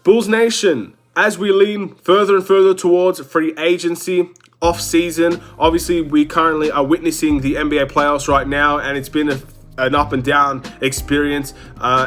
Bulls Nation, as we lean further and further towards free agency, off-season, obviously we currently are witnessing the NBA playoffs right now, and it's been an up and down experience.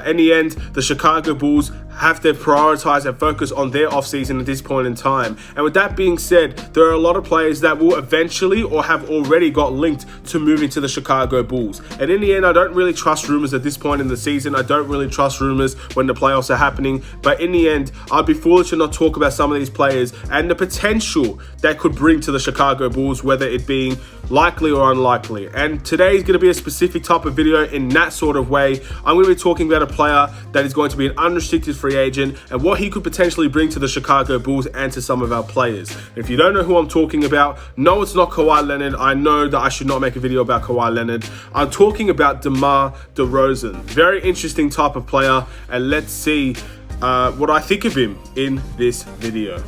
In the end, the Chicago Bulls have to prioritize and focus on their offseason at this point in time. And with that being said, there are a lot of players that will eventually or have already got linked to moving to the Chicago Bulls. And in the end, I don't really trust rumors at this point in the season. I don't really trust rumors when the playoffs are happening. But in the end, I'd be foolish to not talk about some of these players and the potential that could bring to the Chicago Bulls, whether it being likely or unlikely. And today is going to be a specific type of video in that sort of way. I'm going to be talking about a player that is going to be an unrestricted free agent and what he could potentially bring to the Chicago Bulls and to some of our players. If you don't know who I'm talking about, no, it's not Kawhi Leonard. I know that I should not make a video about Kawhi Leonard. I'm talking about DeMar DeRozan. Very interesting type of player, and let's see what I think of him in this video.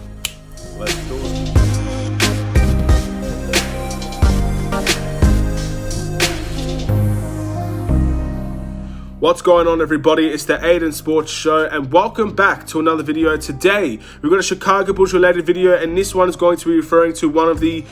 Let's do it. What's going on, everybody? It's the Aidan Sports Show, and welcome back to another video. Today, we've got a Chicago Bulls related video, and this one is going to be referring to one of the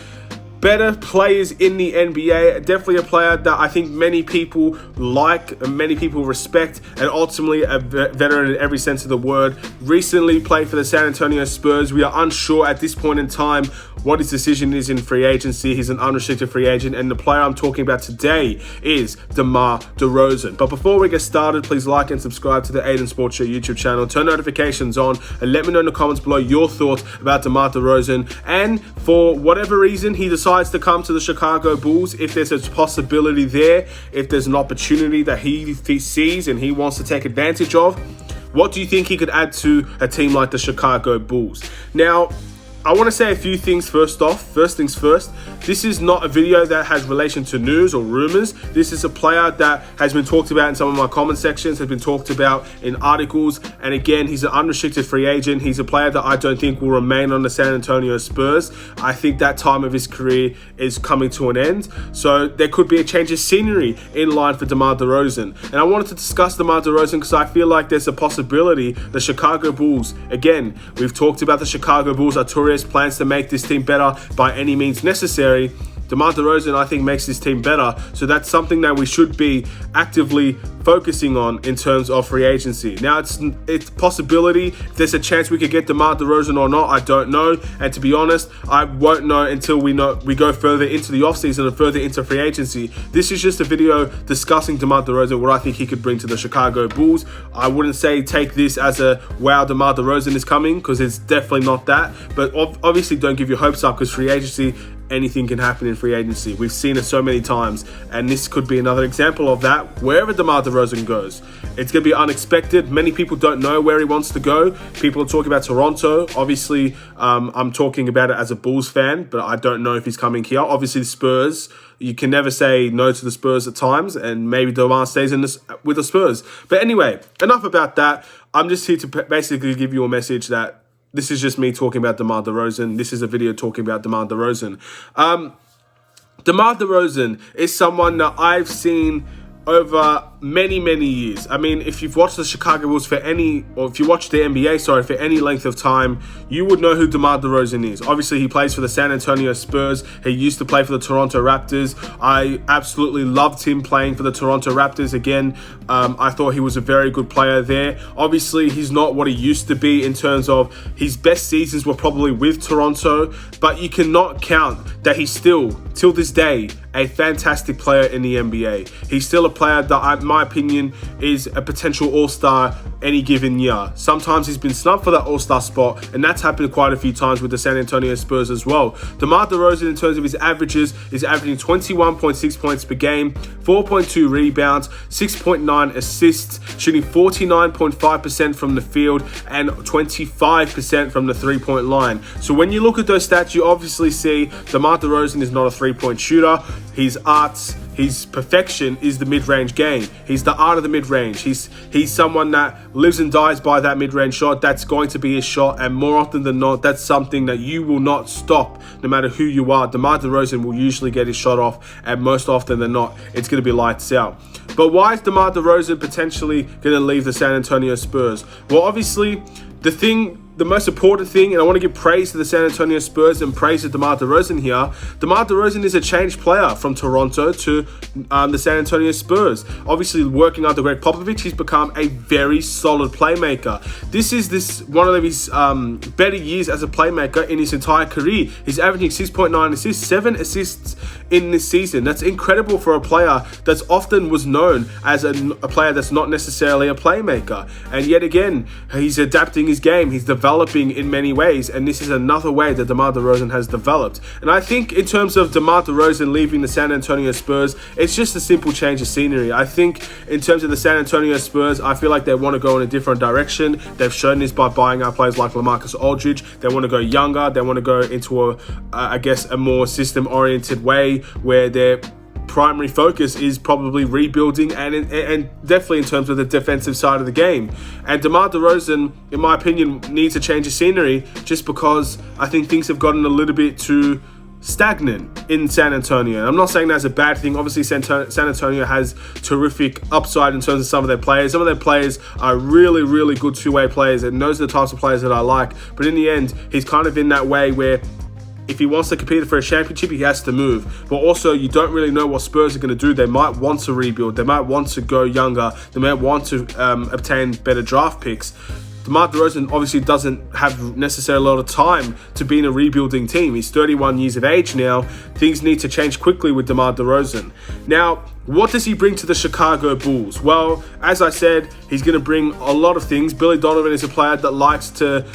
better players in the NBA. Definitely a player that I think many people like and many people respect, and ultimately a veteran in every sense of the word. Recently played for the San Antonio Spurs. We are unsure at this point in time what his decision is in free agency. He's an unrestricted free agent, and the player I'm talking about today is DeMar DeRozan. But before we get started, please like and subscribe to the Aidan Sports Show YouTube channel. Turn notifications on and let me know in the comments below your thoughts about DeMar DeRozan. And for whatever reason he decides to come to the Chicago Bulls, if there's a possibility there, if there's an opportunity that he sees and he wants to take advantage of, what do you think he could add to a team like the Chicago Bulls? Now, I want to say a few things first off. First things first, this is not a video that has relation to news or rumors. This is a player that has been talked about in some of my comment sections, has been talked about in articles. And again, he's an unrestricted free agent. He's a player that I don't think will remain on the San Antonio Spurs. I think that time of his career is coming to an end. So there could be a change of scenery in line for DeMar DeRozan. And I wanted to discuss DeMar DeRozan because I feel like there's a possibility the Chicago Bulls, again, we've talked about the Chicago Bulls, Arturias plans to make this team better by any means necessary. DeMar DeRozan, I think, makes this team better. So that's something that we should be actively focusing on in terms of free agency. Now, it's possibility. If there's a chance we could get DeMar DeRozan or not, I don't know. And to be honest, I won't know until we go further into the offseason and further into free agency. This is just a video discussing DeMar DeRozan, what I think he could bring to the Chicago Bulls. I wouldn't say take this as a wow, DeMar DeRozan is coming, because it's definitely not that. But obviously don't give your hopes up, because free agency, anything can happen in free agency. We've seen it so many times, and this could be another example of that. Wherever DeMar DeRozan goes, it's going to be unexpected. Many people don't know where he wants to go. People are talking about Toronto. Obviously, I'm talking about it as a Bulls fan, but I don't know if he's coming here. Obviously, the Spurs, you can never say no to the Spurs at times, and maybe DeMar stays with the Spurs. But anyway, enough about that. I'm just here to basically give you a message that this is just me talking about DeMar DeRozan. This is a video talking about DeMar DeRozan. DeMar DeRozan is someone that I've seen over many years. I mean, if you've watched the Chicago Bulls if you watch the NBA, for any length of time, you would know who DeMar DeRozan is. Obviously, he plays for the San Antonio Spurs. He used to play for the Toronto Raptors. I absolutely loved him playing for the Toronto Raptors. Again, I thought he was a very good player there. Obviously, he's not what he used to be in terms of his best seasons were probably with Toronto, but you cannot count that he's still, till this day, a fantastic player in the NBA. He's still a player that, in my opinion, is a potential all-star any given year. Sometimes he's been snubbed for that all-star spot, and that's happened quite a few times with the San Antonio Spurs as well. DeMar DeRozan, in terms of his averages, is averaging 21.6 points per game, 4.2 rebounds, 6.9 assists, shooting 49.5% from the field and 25% from the three-point line. So when you look at those stats, you obviously see DeMar DeRozan is not a three-point shooter. His perfection is the mid-range game. He's the art of the mid-range. He's someone that lives and dies by that mid-range shot. That's going to be his shot, and more often than not, that's something that you will not stop no matter who you are. DeMar DeRozan will usually get his shot off, and most often than not, it's going to be lights out. But why is DeMar DeRozan potentially going to leave the San Antonio Spurs? Well, obviously, the most important thing, and I want to give praise to the San Antonio Spurs and praise to DeMar DeRozan here. DeMar DeRozan is a changed player from Toronto to the San Antonio Spurs. Obviously, working under Greg Popovich, he's become a very solid playmaker. This is one of his better years as a playmaker in his entire career. He's averaging 6.9 assists, 7 assists in this season. That's incredible for a player that's often was known as a player that's not necessarily a playmaker. And yet again, he's adapting his game. He's developing in many ways, and this is another way that DeMar DeRozan has developed. And I think in terms of DeMar DeRozan leaving the San Antonio Spurs, it's just a simple change of scenery. I think in terms of the San Antonio Spurs, I feel like they want to go in a different direction. They've shown this by buying out players like LaMarcus Aldridge. They want to go younger. They want to go into a more system-oriented way where their primary focus is probably rebuilding and definitely in terms of the defensive side of the game. And DeMar DeRozan, in my opinion, needs a change of scenery just because I think things have gotten a little bit too stagnant in San Antonio. And I'm not saying that's a bad thing. Obviously, San Antonio has terrific upside in terms of some of their players. Some of their players are really, really good two-way players, and those are the types of players that I like. But in the end, he's kind of in that way where if he wants to compete for a championship, he has to move. But also, you don't really know what Spurs are going to do. They might want to rebuild. They might want to go younger. They might want to obtain better draft picks. DeMar DeRozan obviously doesn't have necessarily a lot of time to be in a rebuilding team. He's 31 years of age now. Things need to change quickly with DeMar DeRozan. Now, what does he bring to the Chicago Bulls? Well, as I said, he's going to bring a lot of things. Billy Donovan is a player that likes to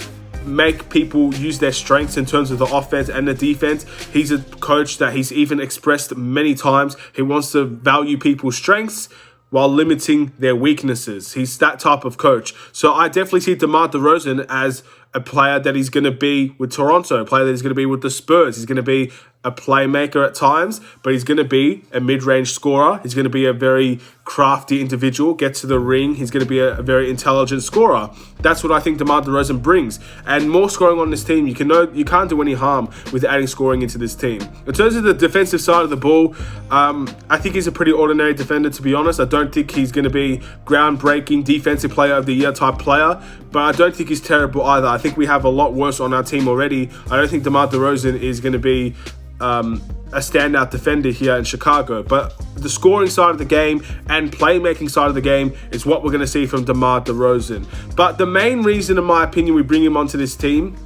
make people use their strengths in terms of the offense and the defense. He's a coach that he's even expressed many times. He wants to value people's strengths while limiting their weaknesses. He's that type of coach. So I definitely see DeMar DeRozan as a player that he's going to be with Toronto, a player that he's going to be with the Spurs. He's going to be a playmaker at times, but he's going to be a mid-range scorer. He's going to be a very crafty individual, get to the ring. He's going to be a very intelligent scorer. That's what I think DeMar DeRozan brings. And more scoring on this team, you can't do any harm with adding scoring into this team. In terms of the defensive side of the ball, I think he's a pretty ordinary defender, to be honest. I don't think he's going to be groundbreaking defensive player of the year type player, but I don't think he's terrible either. I think we have a lot worse on our team already. I don't think DeMar DeRozan is going to be a standout defender here in Chicago, but the scoring side of the game and playmaking side of the game is what we're going to see from DeMar DeRozan. But the main reason, in my opinion, we bring him onto this team,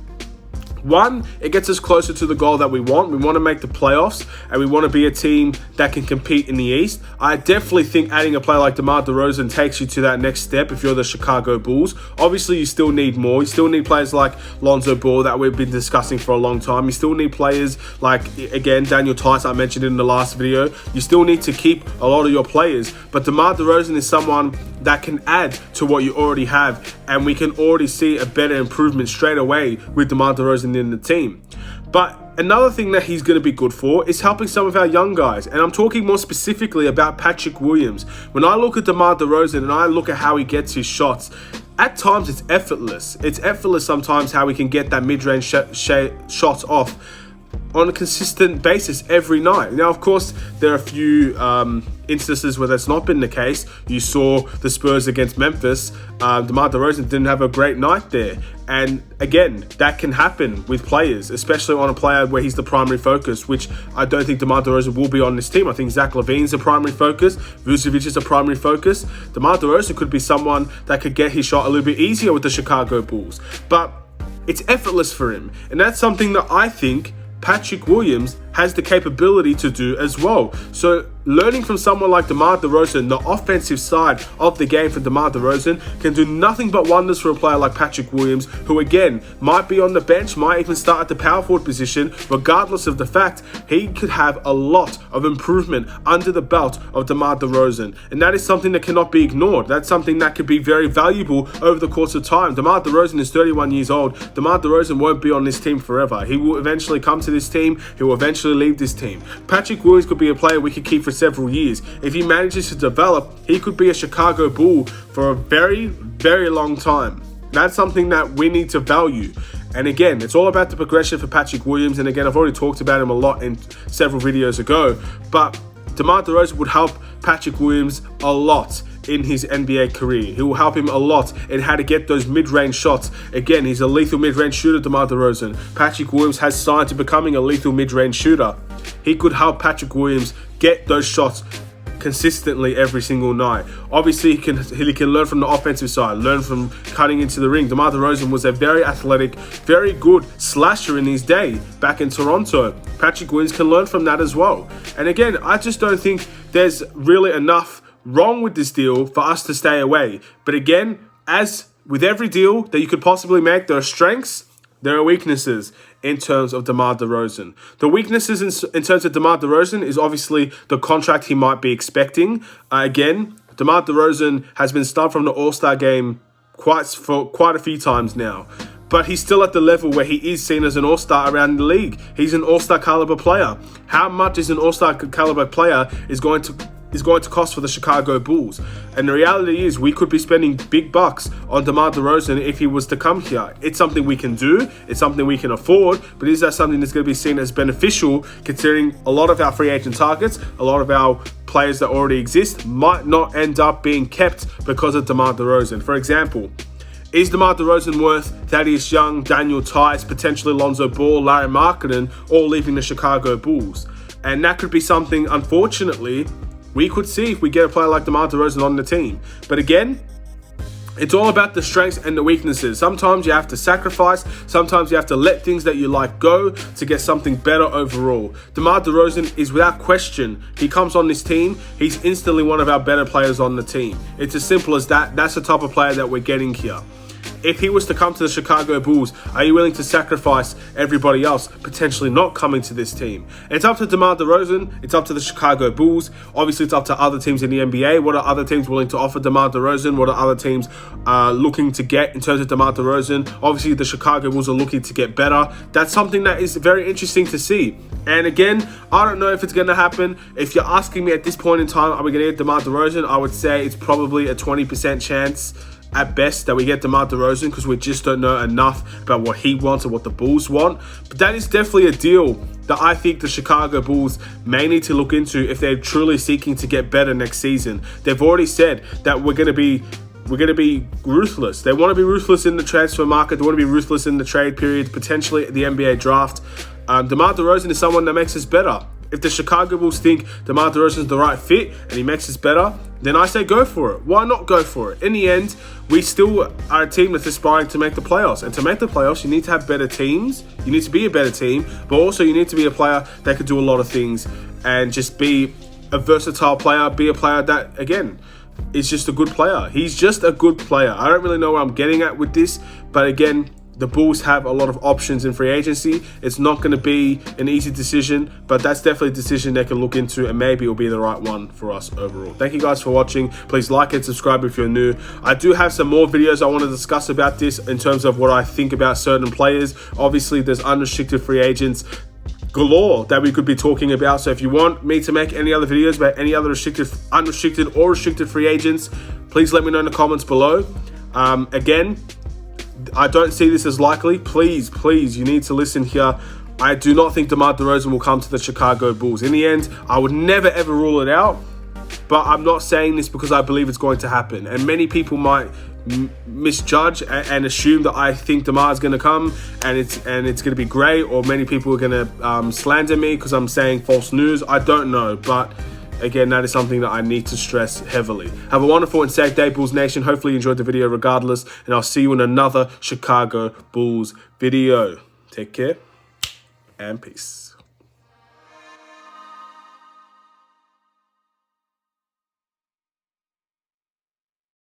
one, it gets us closer to the goal that we want. We want to make the playoffs, and we want to be a team that can compete in the East. I definitely think adding a player like DeMar DeRozan takes you to that next step if you're the Chicago Bulls. Obviously, you still need more. You still need players like Lonzo Ball that we've been discussing for a long time. You still need players like, again, Daniel Tice, I mentioned in the last video. You still need to keep a lot of your players. But DeMar DeRozan is someone that can add to what you already have, and we can already see a better improvement straight away with DeMar DeRozan in the team. But another thing that he's going to be good for is helping some of our young guys, and I'm talking more specifically about Patrick Williams. When I look at DeMar DeRozan and I look at how he gets his shots, at times it's effortless. It's effortless sometimes how he can get that mid-range shots off on a consistent basis every night. Now, of course, there are a few instances where that's not been the case. You saw the Spurs against Memphis. DeMar DeRozan didn't have a great night there. And again, that can happen with players, especially on a player where he's the primary focus, which I don't think DeMar DeRozan will be on this team. I think Zach LaVine's a primary focus. Vucevic is a primary focus. DeMar DeRozan could be someone that could get his shot a little bit easier with the Chicago Bulls. But it's effortless for him. And that's something that I think Patrick Williams has the capability to do as well. So learning from someone like DeMar DeRozan, the offensive side of the game for DeMar DeRozan can do nothing but wonders for a player like Patrick Williams, who again might be on the bench, might even start at the power forward position, regardless of the fact he could have a lot of improvement under the belt of DeMar DeRozan. And that is something that cannot be ignored. That's something that could be very valuable over the course of time. DeMar DeRozan is 31 years old. DeMar DeRozan won't be on this team forever. He will eventually come to this team. He will eventually leave this team. Patrick Williams could be a player we could keep for several years. If he manages to develop, he could be a Chicago Bull for a very, very long time. That's something that we need to value. And again, it's all about the progression for Patrick Williams. And again, I've already talked about him a lot in several videos ago. But DeMar DeRozan would help Patrick Williams a lot in his NBA career. He will help him a lot in how to get those mid-range shots. Again, he's a lethal mid-range shooter, DeMar DeRozan. Patrick Williams has signed to becoming a lethal mid-range shooter. He could help Patrick Williams get those shots consistently every single night. Obviously, he can learn from the offensive side, learn from cutting into the ring. DeMar DeRozan was a very athletic, very good slasher in his day back in Toronto. Patrick Williams can learn from that as well. And again, I just don't think there's really enough wrong with this deal for us to stay away. But again, as with every deal that you could possibly make, there are strengths, there are weaknesses in terms of DeMar DeRozan. The weaknesses in terms of DeMar DeRozan is obviously the contract he might be expecting. Again, DeMar DeRozan has been stubbed from the All-Star game quite a few times now. But he's still at the level where he is seen as an all-star around the league. He's an all-star caliber player. How much is an all-star caliber player is going to cost for the Chicago Bulls? And the reality is we could be spending big bucks on DeMar DeRozan if he was to come here. It's something we can do. It's something we can afford. But is that something that's going to be seen as beneficial, considering a lot of our free agent targets, a lot of our players that already exist might not end up being kept because of DeMar DeRozan? For example, is DeMar DeRozan worth Thaddeus Young, Daniel Tice, potentially Lonzo Ball, Larry Markkinen, all leaving the Chicago Bulls? And that could be something, unfortunately, we could see if we get a player like DeMar DeRozan on the team. But again, it's all about the strengths and the weaknesses. Sometimes you have to sacrifice. Sometimes you have to let things that you like go to get something better overall. DeMar DeRozan is without question. He comes on this team, he's instantly one of our better players on the team. It's as simple as that. That's the type of player that we're getting here. If he was to come to the Chicago Bulls, are you willing to sacrifice everybody else potentially not coming to this team? It's up to DeMar DeRozan. It's up to the Chicago Bulls. Obviously, it's up to other teams in the NBA. What are other teams willing to offer DeMar DeRozan? What are other teams looking to get in terms of DeMar DeRozan? Obviously, the Chicago Bulls are looking to get better. That's something that is very interesting to see. And again, I don't know if it's going to happen. If you're asking me at this point in time, are we going to get DeMar DeRozan? I would say it's probably a 20% chance at best that we get DeMar DeRozan, because we just don't know enough about what he wants and what the Bulls want. But that is definitely a deal that I think the Chicago Bulls may need to look into if they're truly seeking to get better next season. They've already said that we're going to be ruthless. They want to be ruthless in the transfer market. They want to be ruthless in the trade period, potentially the NBA draft. DeMar DeRozan is someone that makes us better. If the Chicago Bulls think DeMar DeRozan is the right fit and he makes us better, then I say go for it. Why not go for it? In the end, we still are a team that's aspiring to make the playoffs. And to make the playoffs, you need to have better teams. You need to be a better team. But also you need to be a player that could do a lot of things and just be a versatile player. Be a player that, again, is just a good player. He's just a good player. I don't really know where I'm getting at with this. But again, the Bulls have a lot of options in free agency. It's not going to be an easy decision, but that's definitely a decision they can look into, and maybe it'll be the right one for us overall. Thank you guys for watching. Please like and subscribe if you're new. I do have some more videos I want to discuss about this in terms of what I think about certain players. Obviously, there's unrestricted free agents galore that we could be talking about. So if you want me to make any other videos about any other unrestricted or restricted free agents, please let me know in the comments below. Again, I don't see this as likely. Please, you need to listen here. I do not think DeMar DeRozan will come to the Chicago Bulls. In the end, I would never ever rule it out, but I'm not saying this because I believe it's going to happen. And many people might misjudge and assume that I think DeMar is going to come and it's going to be great, or many people are going to slander me because I'm saying false news. I don't know, but again, that is something that I need to stress heavily. Have a wonderful and safe day, Bulls Nation. Hopefully you enjoyed the video regardless, and I'll see you in another Chicago Bulls video. Take care and peace.